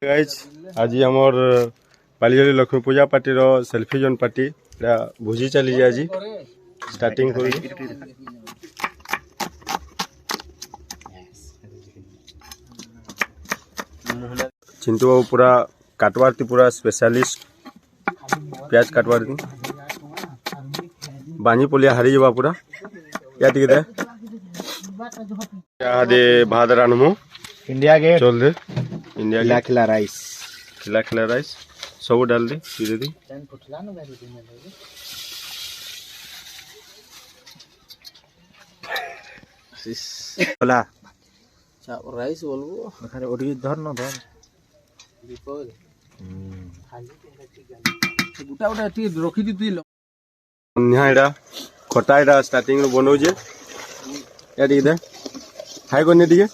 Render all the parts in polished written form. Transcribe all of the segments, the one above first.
guys आज आमर बालीजली लक्ष्मी पूजा party रो selfie zone party भोजी चली आज स्टार्टिंग कर चिंटू बाबू पूरा काटवार थी पूरा स्पेशलिस्ट प्याज काटवार थी बानी पोलिया हारी जावा पूरा या ठीक है दे भात रानमु इंडिया गेट चल दे इंडिया खिला राइस खिला राइस सब डाल दे धीरे दी बोला রাইস বলবো এখানে ওটি ধর না ধর বিপদ গোটা গোটা ঠিক রখি দি তুই यहाँ एडा खटा एडा स्टार्टिंग रो बनौ जे या ठीक दे हाई कोने दिए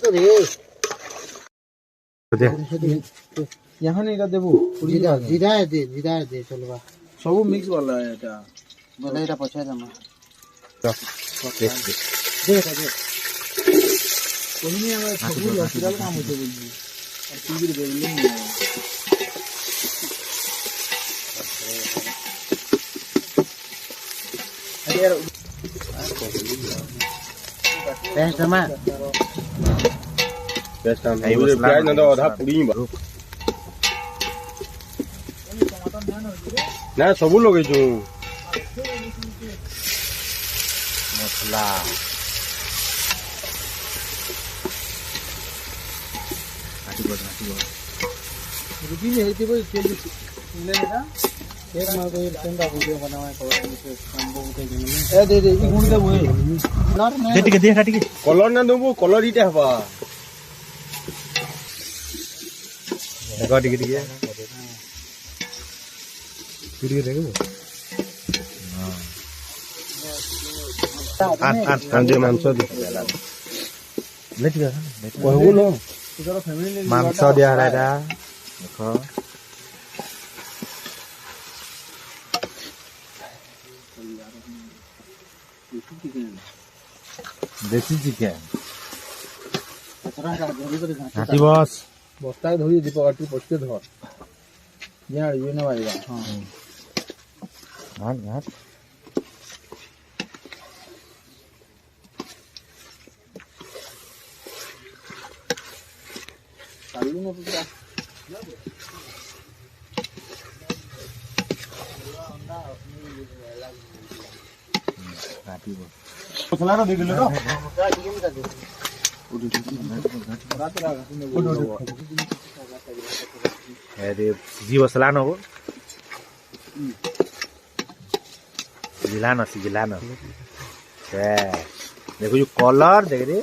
তো রে दे यहाँ नहीं का देबो জিরা জিরা দে চলবা সব মিক্স वाला এটা বলে এটা পছাই দামা দে দে কোনি নিয়ে আমরা সব হসপিটাল কাম হতে বলছি আর টিভি দেখলি यार बेस्ट है मैं बेस्ट टाइम है वो प्याज न तो आधा पूरी ना सब लोग जो मसला रुपी में हेती बोल के ले ना एक मार को चंदा वीडियो बनावा तो संभव के ए दे दे ई गुण दे वो दे टिके दे काटी के कलर ना दबो कलर इटा हवा देखो टिके टिके टिके देखो आन दे मांस दे ले टिके कहू लो इधर फैमिली मांस दिया रहा देखो देसी चिकेन हाथी बस बस्ता धरी दीप काटी पछके धर या ये ना भाई हां घाट घाट चालू ना पूरा हाथी बस मसला ना देख ले तो अरे जी मसला न हो जिलाना देखो जो कलर देख रे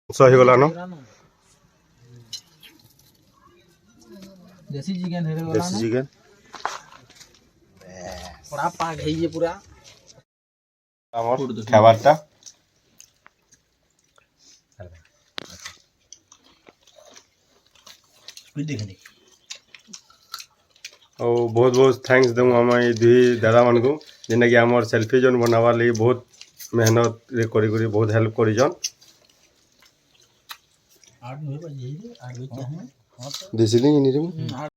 सही गला न देसी चिकन है वाला देसी चिकन पूरा पाक है ये पूरा আমার খাবারটা और बहुत बहुत थैंक्स दूँ आम दुई दादा मान को जेना कि आम सेल्फी जोन बनावार लगी बहुत मेहनत करी बहुत हेल्प करिजन देसी नहीं